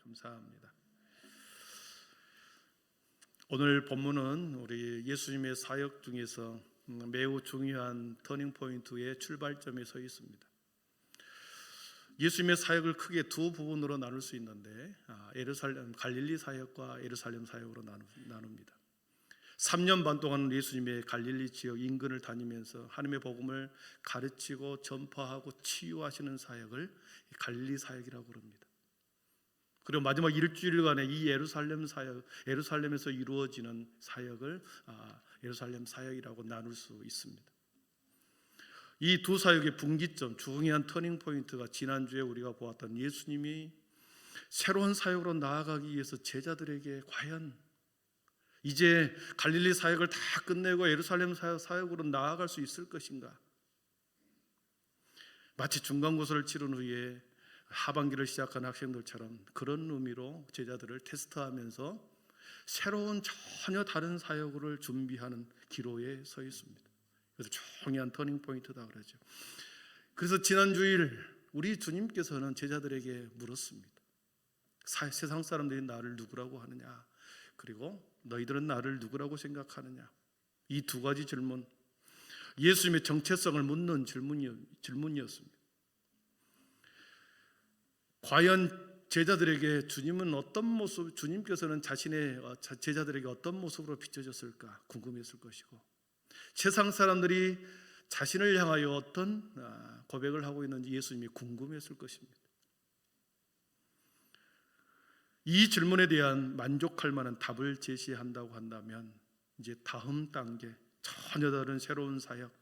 감사합니다. 오늘 본문은 우리 예수님의 사역 중에서 매우 중요한 터닝포인트의 출발점에 서 있습니다. 예수님의 사역을 크게 두 부분으로 나눌 수 있는데 갈릴리 사역과 예루살렘 사역으로 나눕니다. 3년 반 동안 예수님의 갈릴리 지역 인근을 다니면서 하나님의 복음을 가르치고 전파하고 치유하시는 사역을 갈릴리 사역이라고 그럽니다. 그리고 마지막 일주일간의 이 예루살렘 사역, 예루살렘에서 이루어지는 사역을 예루살렘 사역이라고 나눌 수 있습니다. 이 두 사역의 분기점, 중요한 터닝 포인트가 지난주에 우리가 보았던 예수님이 새로운 사역으로 나아가기 위해서 제자들에게 과연 이제 갈릴리 사역을 다 끝내고 예루살렘 사역으로 나아갈 수 있을 것인가? 마치 중간고사를 치른 후에 하반기를 시작한 학생들처럼 그런 의미로 제자들을 테스트하면서 새로운 전혀 다른 사역을 준비하는 기로에 서 있습니다. 그래서 중요한 터닝 포인트다 그러죠. 그래서 지난 주일 우리 주님께서는 제자들에게 물었습니다. 세상 사람들이 나를 누구라고 하느냐? 그리고 너희들은 나를 누구라고 생각하느냐? 이 두 가지 질문, 예수님의 정체성을 묻는 질문이었습니다. 과연 제자들에게 주님께서는 자신의 제자들에게 어떤 모습으로 비춰졌을까 궁금했을 것이고, 세상 사람들이 자신을 향하여 어떤 고백을 하고 있는지 예수님이 궁금했을 것입니다. 이 질문에 대한 만족할 만한 답을 제시한다고 한다면 이제 다음 단계, 전혀 다른 새로운 사역,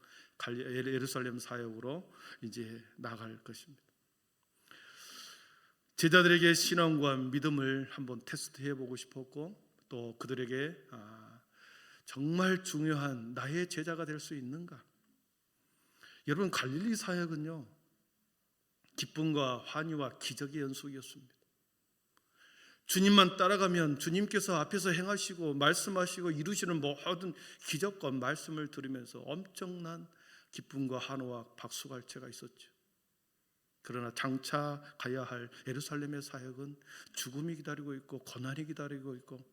예루살렘 사역으로 이제 나갈 것입니다. 제자들에게 신앙과 믿음을 한번 테스트해 보고 싶었고, 또 그들에게 정말 중요한 나의 제자가 될 수 있는가? 여러분, 갈릴리 사역은요, 기쁨과 환희와 기적의 연속이었습니다. 주님만 따라가면 주님께서 앞에서 행하시고 말씀하시고 이루시는 모든 기적과 말씀을 들으면서 엄청난 기쁨과 환호와 박수갈채가 있었죠. 그러나 장차 가야 할 예루살렘의 사역은 죽음이 기다리고 있고 고난이 기다리고 있고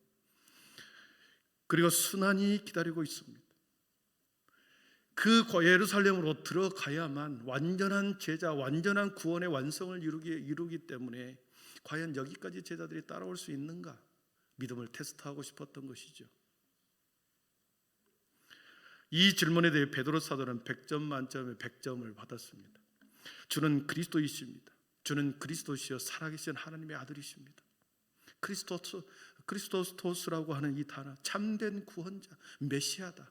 그리고 순환이 기다리고 있습니다. 그 예루살렘으로 들어가야만 완전한 제자, 완전한 구원의 완성을 이루기 때문에 과연 여기까지 제자들이 따라올 수 있는가? 믿음을 테스트하고 싶었던 것이죠. 이 질문에 대해 베드로 사도는 100점 만점에 100점을 받았습니다. 주는 그리스도이십니다. 주는 그리스도시여 살아계신 하나님의 아들이십니다. 크리스토스라고 하는 이 단어, 참된 구원자, 메시아다.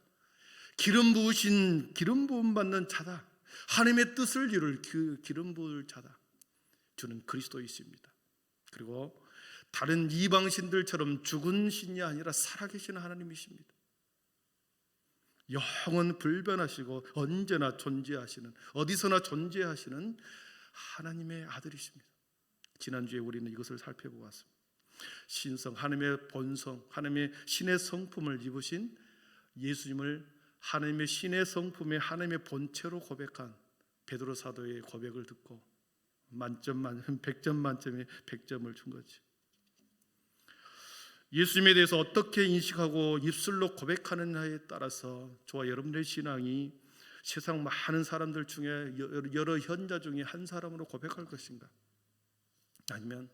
기름 부음 받는 자다. 하나님의 뜻을 이룰 그 기름 부을 자다. 주는 그리스도이십니다. 그리고 다른 이방신들처럼 죽은 신이 아니라 살아계신 하나님이십니다. 영원 불변하시고 언제나 존재하시는, 어디서나 존재하시는 하나님의 아들이십니다. 지난주에 우리는 이것을 살펴보았습니다. 신성, 하나님의 본성, 하나님의 신의 성품을 입으신 예수님을 하나님의 신의 성품에 하나님의 본체로 고백한 베드로 사도의 고백을 듣고 100점 만점에 100점을 준 거지. 예수님에 대해서 어떻게 인식하고 입술로 고백하느냐에 따라서 저와 여러분의 신앙이 세상 많은 사람들 중에 여러 현자 중에 한 사람으로 고백할 것인가? 아니면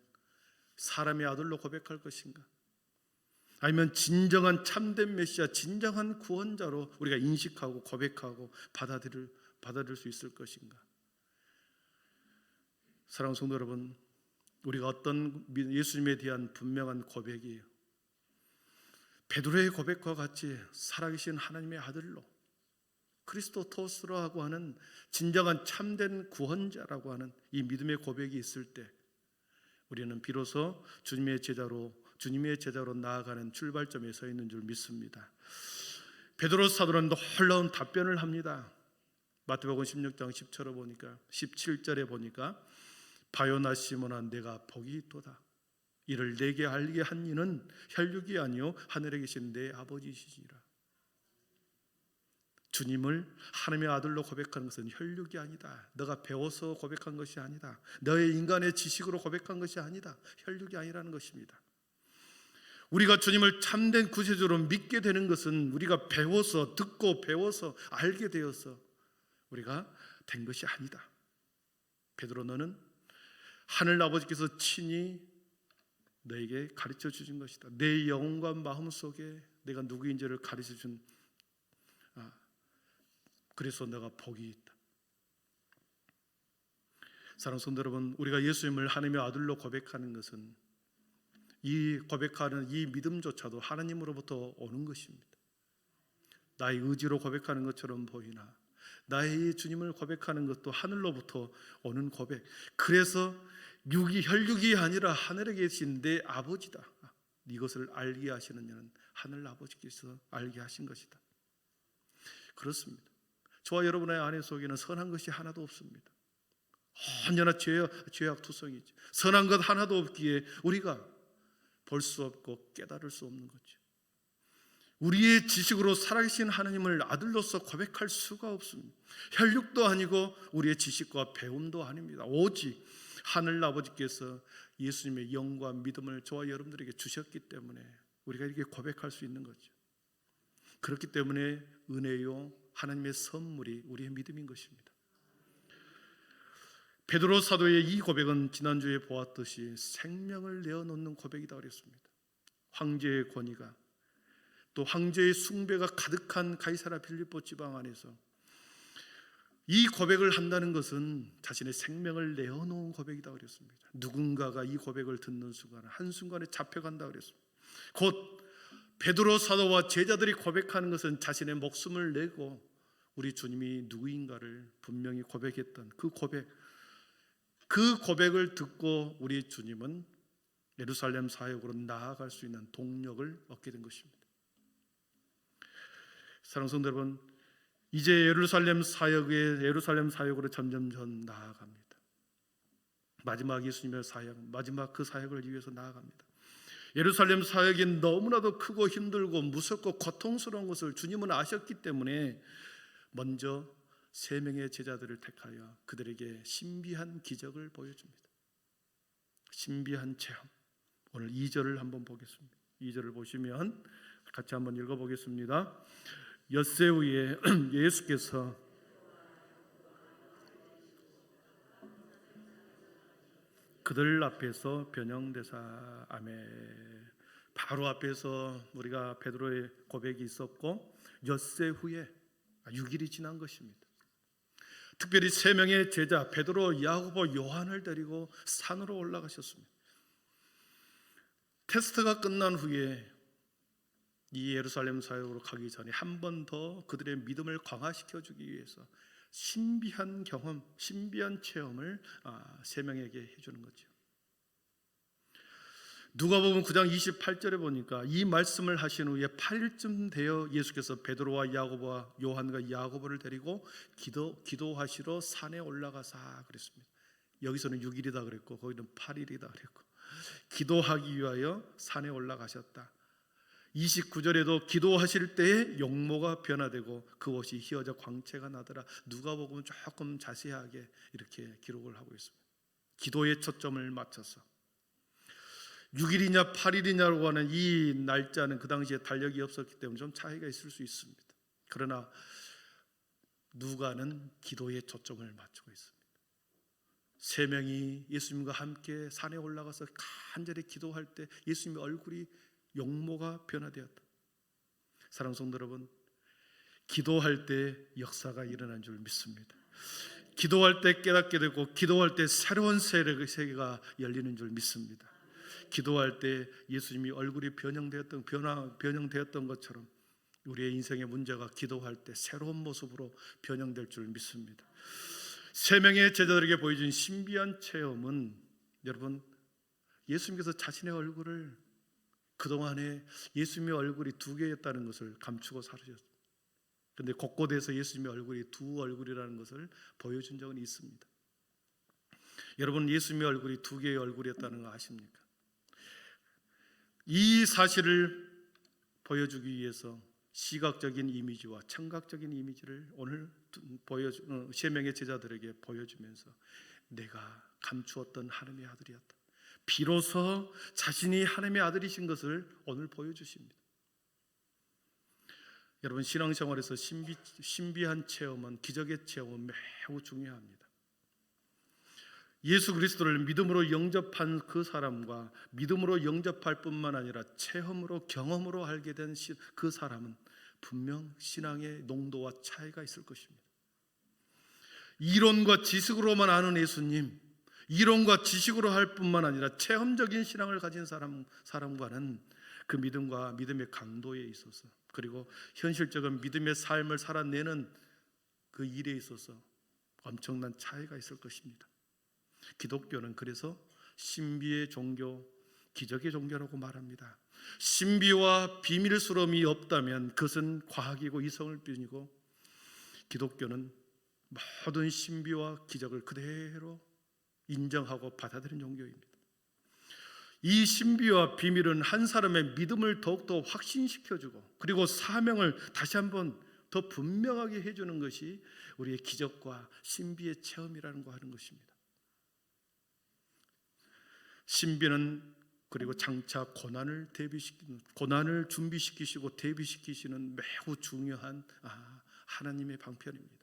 사람의 아들로 고백할 것인가? 아니면 진정한 참된 메시아, 진정한 구원자로 우리가 인식하고 고백하고 받아들일 수 있을 것인가? 사랑하는 성도 여러분, 우리가 어떤 예수님에 대한 분명한 고백이에요. 베드로의 고백과 같이 살아계신 하나님의 아들로, 크리스토토스라고 하는 진정한 참된 구원자라고 하는 이 믿음의 고백이 있을 때 우리는 비로소 주님의 제자로 나아가는 출발점에 서 있는 줄 믿습니다. 베드로 사도는 놀라운 답변을 합니다. 마태복음 16장 17절에 보니까 바요나 시몬아 내가 복이 있도다. 이를 내게 알게 한 이는 혈육이 아니요 하늘에 계신 내 아버지시니라. 주님을 하나님의 아들로 고백하는 것은 혈육이 아니다. 너가 배워서 고백한 것이 아니다. 너의 인간의 지식으로 고백한 것이 아니다. 혈육이 아니라는 것입니다. 우리가 주님을 참된 구세주로 믿게 되는 것은 우리가 배워서, 듣고 배워서 알게 되어서 우리가 된 것이 아니다. 베드로, 너는 하늘 아버지께서 친히 너에게 가르쳐 주신 것이다. 내 영혼과 마음 속에 내가 누구인지를 가르쳐 준, 그래서 너가 복이 있다. 사랑하는 성도 여러분, 우리가 예수님을 하나님의 아들로 고백하는 것은 이 고백하는 이 믿음조차도 하나님으로부터 오는 것입니다. 나의 의지로 고백하는 것처럼 보이나 나의 주님을 고백하는 것도 하늘로부터 오는 고백. 그래서 혈육이 아니라 하늘에 계신 내 아버지다. 이것을 알게 하시는 이는 하늘 아버지께서 알게 하신 것이다. 그렇습니다. 저와 여러분의 안에 속에는 선한 것이 하나도 없습니다. 언제나 죄악투성이죠. 선한 것 하나도 없기에 우리가 볼 수 없고 깨달을 수 없는 거죠. 우리의 지식으로 살아계신 하나님을 아들로서 고백할 수가 없습니다. 혈육도 아니고 우리의 지식과 배움도 아닙니다. 오직 하늘 아버지께서 예수님의 영과 믿음을 저와 여러분들에게 주셨기 때문에 우리가 이렇게 고백할 수 있는 거죠. 그렇기 때문에 은혜요 하나님의 선물이 우리의 믿음인 것입니다. 베드로 사도의 이 고백은 지난주에 보았듯이 생명을 내어놓는 고백이다 그랬습니다. 황제의 권위가 또 황제의 숭배가 가득한 가이사랴 빌립보 지방 안에서 이 고백을 한다는 것은 자신의 생명을 내어놓은 고백이다 그랬습니다. 누군가가 이 고백을 듣는 순간 한순간에 잡혀간다 그랬습니다. 곧 베드로 사도와 제자들이 고백하는 것은 자신의 목숨을 내고 우리 주님이 누구인가를 분명히 고백했던 그 고백을 듣고 우리 주님은 예루살렘 사역으로 나아갈 수 있는 동력을 얻게 된 것입니다. 사랑하는 성도 여러분, 이제 예루살렘 사역으로 점점 나아갑니다. 마지막 예수님의 사역, 마지막 그 사역을 위해서 나아갑니다. 예루살렘 사역이 너무나도 크고 힘들고 무섭고 고통스러운 것을 주님은 아셨기 때문에 먼저 3명의 제자들을 택하여 그들에게 신비한 기적을 보여줍니다. 신비한 체험. 오늘 2절을 한번 보겠습니다. 2절을 보시면 같이 한번 읽어보겠습니다. 엿새 후에 예수께서 그들 앞에서 변형되사, 아멘. 바로 앞에서 우리가 베드로의 고백이 있었고 엿새 후에 6일이 지난 것입니다. 특별히 3명의 제자 베드로, 야고보, 요한을 데리고 산으로 올라가셨습니다. 테스트가 끝난 후에 이 예루살렘 사역으로 가기 전에 한 번 더 그들의 믿음을 강화시켜 주기 위해서 신비한 경험, 신비한 체험을 3명에게 해주는 거죠. 누가복음 9장 28절에 보니까 이 말씀을 하신 후에 8일쯤 되어 예수께서 베드로와 야고보와 요한과 야고보를 데리고 기도하시러 산에 올라가사 그랬습니다. 여기서는 6일이다 그랬고 거기는 8일이다 그랬고 기도하기 위하여 산에 올라가셨다. 29절에도 기도하실 때에 용모가 변화되고 그 옷이 휘어져 광채가 나더라. 누가복음은 조금 자세하게 이렇게 기록을 하고 있습니다. 기도에 초점을 맞춰서 6일이냐 8일이냐라고 하는 이 날짜는 그 당시에 달력이 없었기 때문에 좀 차이가 있을 수 있습니다. 그러나 누가는 기도에 초점을 맞추고 있습니다. 3명이 예수님과 함께 산에 올라가서 간절히 기도할 때 예수님의 얼굴이 용모가 변화되었다. 사랑하는 성도 여러분, 기도할 때 역사가 일어난 줄 믿습니다. 기도할 때 깨닫게 되고 기도할 때 새로운 세계가 열리는 줄 믿습니다. 기도할 때 예수님이 얼굴이 변형되었던 것처럼 우리의 인생의 문제가 기도할 때 새로운 모습으로 변형될 줄 믿습니다. 3명의 제자들에게 보여준 신비한 체험은 여러분, 예수님께서 자신의 얼굴을 그동안에 예수님의 얼굴이 2개였다는 것을 감추고 살으셨습니다. 그런데 곳곳에서 예수님의 얼굴이 2 얼굴이라는 것을 보여준 적은 있습니다. 여러분, 예수님의 얼굴이 2개의 얼굴이었다는 거 아십니까? 이 사실을 보여주기 위해서 시각적인 이미지와 청각적인 이미지를 오늘 세 명의 제자들에게 보여주면서 내가 감추었던 하나님의 아들이었다. 비로소 자신이 하나님의 아들이신 것을 오늘 보여주십니다. 여러분, 신앙생활에서 신비한 체험은, 기적의 체험은 매우 중요합니다. 예수 그리스도를 믿음으로 영접한 그 사람과 믿음으로 영접할 뿐만 아니라 체험으로, 경험으로 알게 된 그 사람은 분명 신앙의 농도와 차이가 있을 것입니다. 이론과 지식으로만 아는 예수님, 이론과 지식으로 할 뿐만 아니라 체험적인 신앙을 가진 사람과는 그 믿음과 믿음의 강도에 있어서, 그리고 현실적인 믿음의 삶을 살아내는 그 일에 있어서 엄청난 차이가 있을 것입니다. 기독교는 그래서 신비의 종교, 기적의 종교라고 말합니다. 신비와 비밀스러움이 없다면 그것은 과학이고 이성을 뿐이고, 기독교는 모든 신비와 기적을 그대로 인정하고 받아들이는 종교입니다. 이 신비와 비밀은 한 사람의 믿음을 더욱더 확신시켜주고, 그리고 사명을 다시 한번 더 분명하게 해주는 것이 우리의 기적과 신비의 체험이라는 거 하는 것입니다. 신비는 그리고 장차 고난을 준비시키시고 대비시키시는 매우 중요한 하나님의 방편입니다.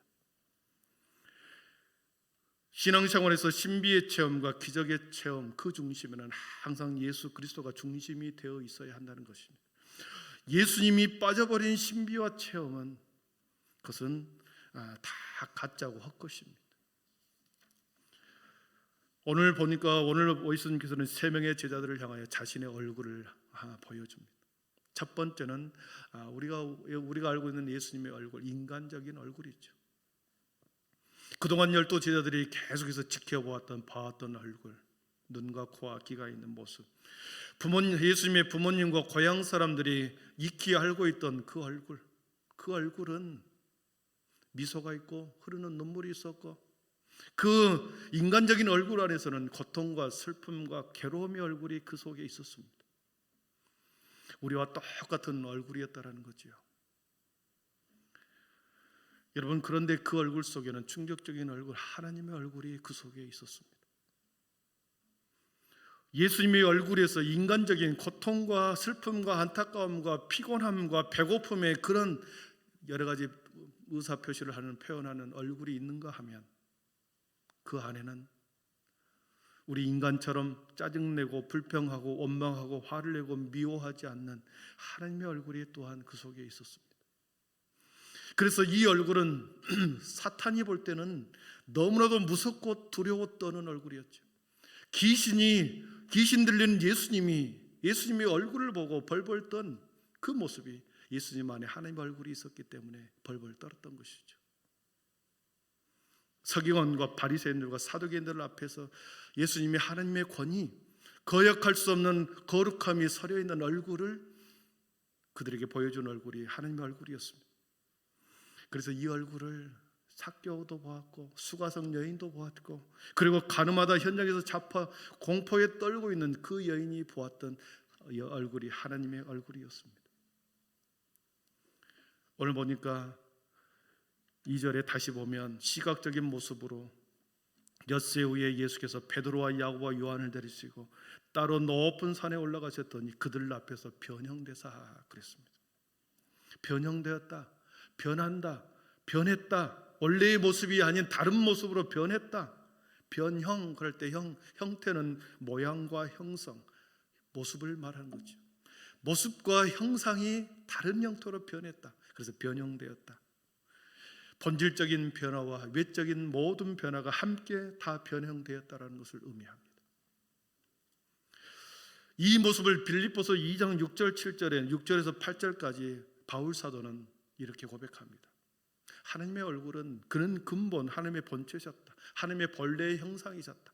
신앙생활에서 신비의 체험과 기적의 체험, 그 중심에는 항상 예수 그리스도가 중심이 되어 있어야 한다는 것입니다. 예수님이 빠져버린 신비와 체험은 그것은 다 가짜고 헛것입니다. 오늘 보니까 오늘 예수님께서는 세 명의 제자들을 향하여 자신의 얼굴을 보여줍니다. 첫 번째는 우리가 알고 있는 예수님의 얼굴, 인간적인 얼굴이죠. 그동안 12 제자들이 계속해서 봐왔던 얼굴, 눈과 코와 귀가 있는 모습, 예수님의 부모님과 고향 사람들이 익히 알고 있던 그 얼굴은 미소가 있고 흐르는 눈물이 있었고, 그 인간적인 얼굴 안에서는 고통과 슬픔과 괴로움의 얼굴이 그 속에 있었습니다. 우리와 똑같은 얼굴이었다라는 거죠. 여러분, 그런데 그 얼굴 속에는 충격적인 얼굴, 하나님의 얼굴이 그 속에 있었습니다. 예수님의 얼굴에서 인간적인 고통과 슬픔과 안타까움과 피곤함과 배고픔의 그런 여러 가지 의사표시를 표현하는 얼굴이 있는가 하면, 그 안에는 우리 인간처럼 짜증내고 불평하고 원망하고 화를 내고 미워하지 않는 하나님의 얼굴이 또한 그 속에 있었습니다. 그래서 이 얼굴은 사탄이 볼 때는 너무나도 무섭고 두려워 떠는 얼굴이었죠. 귀신 들리는 예수님의 얼굴을 보고 벌벌 떤 그 모습이 예수님 안에 하나님의 얼굴이 있었기 때문에 벌벌 떨었던 것이죠. 서기관과 바리새인들과 사두개인들 앞에서 예수님이 하나님의 권위, 거역할 수 없는 거룩함이 서려 있는 얼굴을 그들에게 보여준 얼굴이 하나님의 얼굴이었습니다. 그래서 이 얼굴을 삭개오도 보았고 수가성 여인도 보았고, 그리고 가늠하다 현장에서 잡혀 공포에 떨고 있는 그 여인이 보았던 이 얼굴이 하나님의 얼굴이었습니다. 오늘 보니까 2절에 다시 보면 시각적인 모습으로 엿새 후에 예수께서 베드로와 야고보와 요한을 데리시고 따로 높은 산에 올라가셨더니 그들 앞에서 변형되사 그랬습니다. 변형되었다, 변한다, 변했다, 원래의 모습이 아닌 다른 모습으로 변했다. 변형, 그럴 때 형태는 모양과 형성, 모습을 말하는 거죠. 모습과 형상이 다른 형태로 변했다. 그래서 변형되었다. 본질적인 변화와 외적인 모든 변화가 함께 다 변형되었다는 것을 의미합니다. 이 모습을 빌립보서 2장 6절 7절에 6절에서 8절까지 바울 사도는 이렇게 고백합니다. 하나님의 얼굴은 그는 근본 하나님의 본체셨다. 하나님의 본래의 형상이셨다.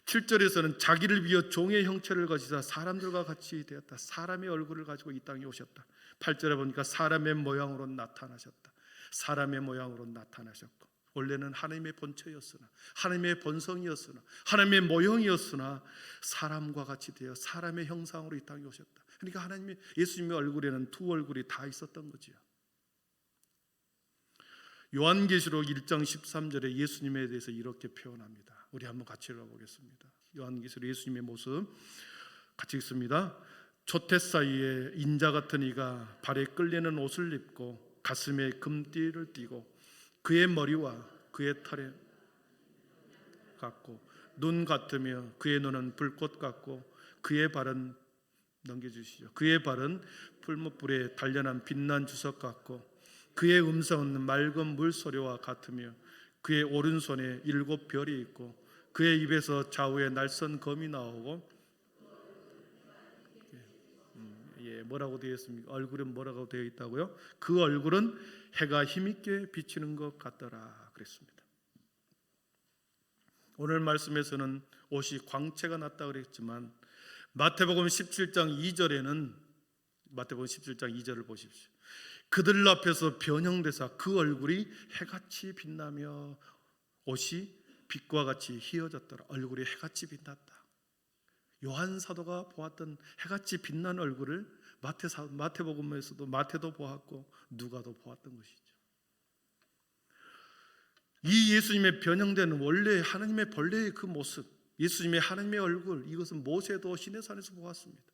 7절에서는 자기를 비워 종의 형체를 가지사 사람들과 같이 되었다. 사람의 얼굴을 가지고 이 땅에 오셨다. 8절에 보니까 사람의 모양으로 나타나셨다. 사람의 모양으로 나타나셨고, 원래는 하나님의 본체였으나, 하나님의 본성이었으나, 하나님의 모형이었으나 사람과 같이 되어 사람의 형상으로 이 땅에 오셨다. 그러니까 하나님이 예수님의 얼굴에는 두 얼굴이 다 있었던 거지요. 요한계시록 1장 13절에 예수님에 대해서 이렇게 표현합니다. 우리 한번 같이 읽어보겠습니다. 요한계시록 예수님의 모습 같이 읽습니다. 조태 사이에 인자 같은 이가 발에 끌리는 옷을 입고 가슴에 금띠를 띠고 그의 머리와 그의 털에 같고 눈 같으며 그의 눈은 불꽃 같고 그의 발은 넘겨주시죠. 그의 발은 풀무불에 단련한 빛난 주석 같고 그의 음성은 맑은 물소리와 같으며 그의 오른손에 7 별이 있고 그의 입에서 좌우에 날선 검이 나오고 뭐라고 되어 있습니까? 얼굴은 뭐라고 되어 있다고요? 그 얼굴은 해가 힘있게 비치는 것 같더라 그랬습니다. 오늘 말씀에서는 옷이 광채가 났다 그랬지만 마태복음 17장 2절에는 마태복음 17장 2절을 보십시오. 그들 앞에서 변형되사 그 얼굴이 해같이 빛나며 옷이 빛과 같이 희어졌더라. 얼굴이 해같이 빛났다. 요한 사도가 보았던 해같이 빛난 얼굴을 마태복음에서도 마태도 보았고 누가도 보았던 것이죠. 이 예수님의 변형된 원래 하나님의 본래의 그 모습, 예수님의 하나님의 얼굴, 이것은 모세도 시내산에서 보았습니다.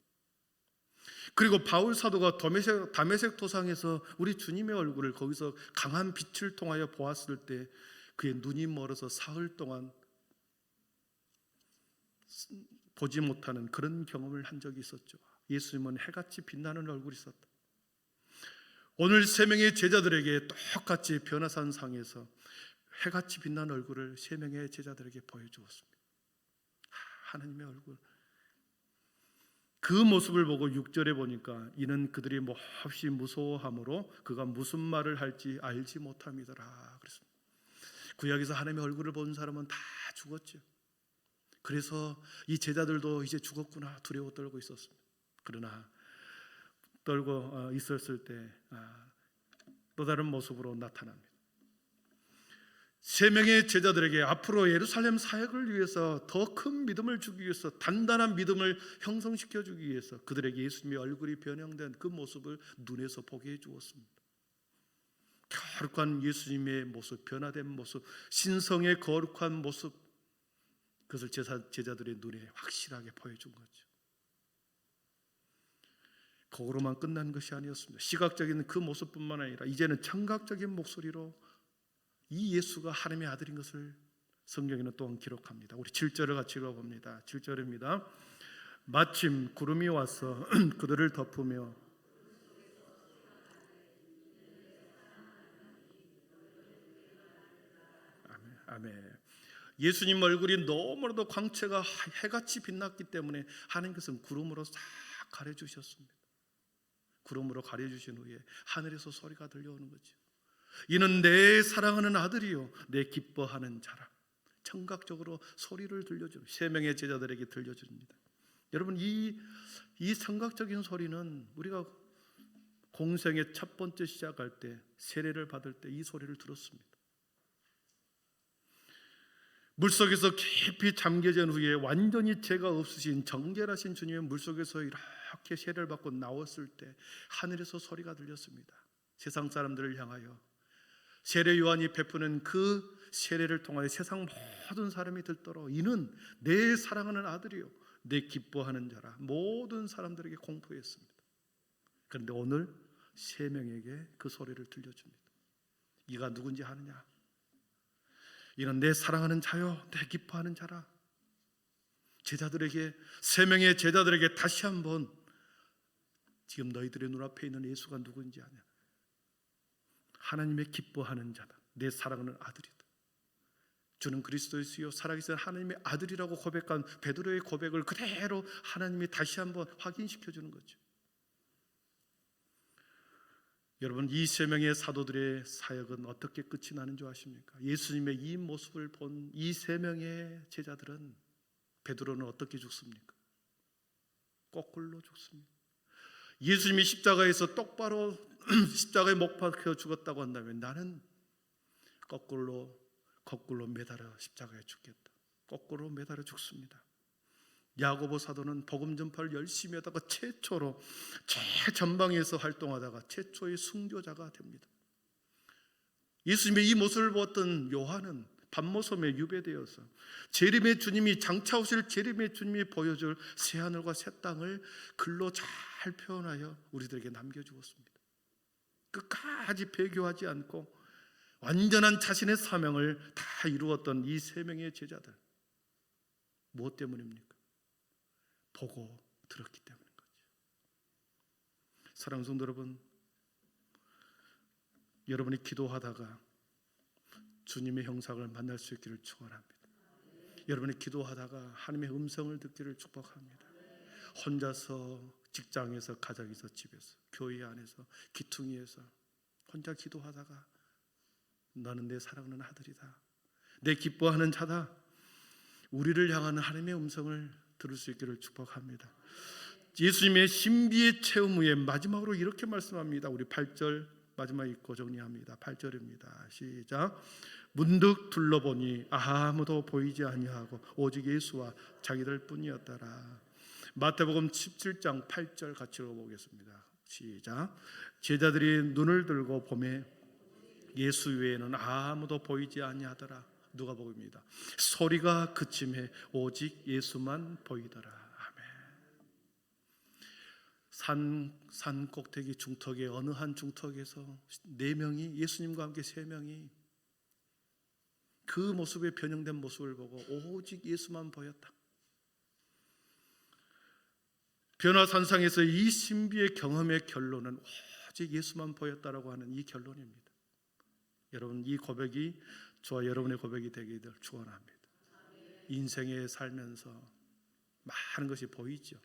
그리고 바울 사도가 다메섹 도상에서 우리 주님의 얼굴을 거기서 강한 빛을 통하여 보았을 때 그의 눈이 멀어서 사흘 동안 보지 못하는 그런 경험을 한 적이 있었죠. 예수님은 해같이 빛나는 얼굴이 있었다. 오늘 세 명의 제자들에게 똑같이 변화산 상에서 해같이 빛나는 얼굴을 세 명의 제자들에게 보여주었습니다. 하나님의 얼굴. 그 모습을 보고 6절에 보니까 이는 그들이 몹시 무서워함으로 그가 무슨 말을 할지 알지 못함이더라 그랬습니다. 구약에서 하나님의 얼굴을 본 사람은 다 죽었죠. 그래서 이 제자들도 이제 죽었구나 두려워 떨고 있었습니다. 그러나 떨고 있었을 때 또 다른 모습으로 나타납니다. 세 명의 제자들에게 앞으로 예루살렘 사역을 위해서 더 큰 믿음을 주기 위해서 단단한 믿음을 형성시켜 주기 위해서 그들에게 예수님의 얼굴이 변형된 그 모습을 눈에서 보게 해 주었습니다. 거룩한 예수님의 모습, 변화된 모습, 신성의 거룩한 모습, 그것을 제자들의 눈에 확실하게 보여준 거죠. 거기로만 끝난 것이 아니었습니다. 시각적인 그 모습뿐만 아니라 이제는 청각적인 목소리로 이 예수가 하나님의 아들인 것을 성경에는 또한 기록합니다. 우리 7절을 같이 읽어봅니다. 7절입니다. 마침 구름이 와서 그들을 덮으며 아멘. 예수님 얼굴이 너무나도 광채가 해같이 빛났기 때문에 하나님께서는 구름으로 싹 가려주셨습니다. 구름으로 가려주신 후에 하늘에서 소리가 들려오는 거죠. 이는 내 사랑하는 아들이요 내 기뻐하는 자라. 청각적으로 소리를 들려주는 세 명의 제자들에게 들려줍니다. 여러분 이 청각적인 소리는 우리가 공생의 첫 번째 시작할 때 세례를 받을 때 이 소리를 들었습니다. 물속에서 깊이 잠겨진 후에 완전히 죄가 없으신 정결하신 주님의 물속에서 이렇게 세례를 받고 나왔을 때 하늘에서 소리가 들렸습니다. 세상 사람들을 향하여 세례 요한이 베푸는 그 세례를 통하여 세상 모든 사람이 듣도록 이는 내 사랑하는 아들이요 내 기뻐하는 자라 모든 사람들에게 공포했습니다. 그런데 오늘 세 명에게 그 소리를 들려줍니다. 이가 누군지 아느냐? 이는 내 사랑하는 자요 내 기뻐하는 자라. 제자들에게 세 명의 제자들에게 다시 한번 지금 너희들의 눈앞에 있는 예수가 누군지 아냐? 하나님의 기뻐하는 자다. 내 사랑하는 아들이다. 주는 그리스도이시요 살아계신 하나님의 아들이라고 고백한 베드로의 고백을 그대로 하나님이 다시 한번 확인시켜 주는 거죠. 여러분 이 세 명의 사도들의 사역은 어떻게 끝이 나는 줄 아십니까? 예수님의 이 모습을 본 이 세 명의 제자들은 베드로는 어떻게 죽습니까? 거꾸로 죽습니다. 예수님이 십자가에서 똑바로 십자가에 못 박혀 죽었다고 한다면 나는 거꾸로 매달아 십자가에 죽겠다. 거꾸로 매달아 죽습니다. 야고보 사도는 복음 전파를 열심히 하다가 최초로 최전방에서 활동하다가 최초의 순교자가 됩니다. 예수님의 이 모습을 보았던 요한은 밤모섬에 유배되어서 재림의 주님이 장차 오실 재림의 주님이 보여줄 새하늘과 새 땅을 글로 잘 표현하여 우리들에게 남겨주었습니다. 끝까지 배교하지 않고 완전한 자신의 사명을 다 이루었던 이 세 명의 제자들, 무엇 때문입니까? 보고 들었기 때문인 거죠. 사랑하는 성도 여러분, 여러분이 기도하다가 주님의 형상을 만날 수 있기를 축원합니다. 여러분이 기도하다가 하나님의 음성을 듣기를 축복합니다. 혼자서 직장에서, 가정에서, 집에서, 교회 안에서, 기퉁이에서 혼자 기도하다가 너는 내 사랑하는 아들이다, 내 기뻐하는 자다, 우리를 향하는 하나님의 음성을 들을 수 있기를 축복합니다. 예수님의 신비의 체험 후에 마지막으로 이렇게 말씀합니다. 우리 8절 마지막 읽고 정리합니다. 8절입니다. 시작. 문득 둘러보니 아무도 보이지 아니하고 오직 예수와 자기들 뿐이었더라. 마태복음 17장 8절 같이 읽어보겠습니다. 시작. 제자들이 눈을 들고 보매 예수 외에는 아무도 보이지 아니하더라. 누가복음입니다. 소리가 그침에 오직 예수만 보이더라. 아멘. 산 꼭대기 중턱에 어느 한 중턱에서 4명이, 예수님과 함께 3명이 그 모습에 변형된 모습을 보고 오직 예수만 보였다. 변화산상에서 이 신비의 경험의 결론은 오직 예수만 보였다라고 하는 이 결론입니다. 여러분, 이 고백이 저와 여러분의 고백이 되기를 축원합니다. 인생에 살면서 많은 것이 보이죠.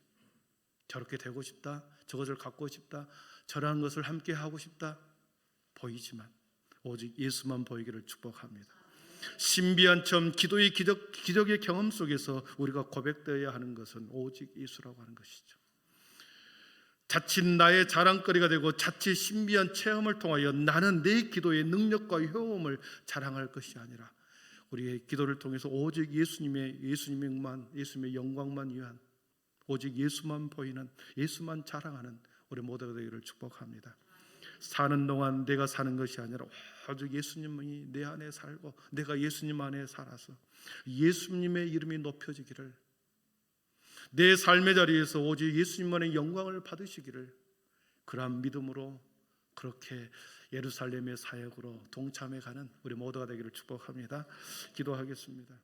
저렇게 되고 싶다, 저것을 갖고 싶다, 저러한 것을 함께 하고 싶다, 보이지만 오직 예수만 보이기를 축복합니다. 신비한 체험, 기도의 기적의 경험 속에서 우리가 고백되어야 하는 것은 오직 예수라고 하는 것이죠. 자칫 나의 자랑거리가 되고 자칫 신비한 체험을 통하여 나는 내 기도의 능력과 효험을 자랑할 것이 아니라 우리의 기도를 통해서 오직 예수님의 영광만 위한, 오직 예수만 보이는, 예수만 자랑하는 우리 모두가 되기를 축복합니다. 사는 동안 내가 사는 것이 아니라 오직 예수님이 내 안에 살고 내가 예수님 안에 살아서 예수님의 이름이 높여지기를, 내 삶의 자리에서 오직 예수님만의 영광을 받으시기를, 그러한 믿음으로 그렇게 예루살렘의 사역으로 동참해 가는 우리 모두가 되기를 축복합니다. 기도하겠습니다.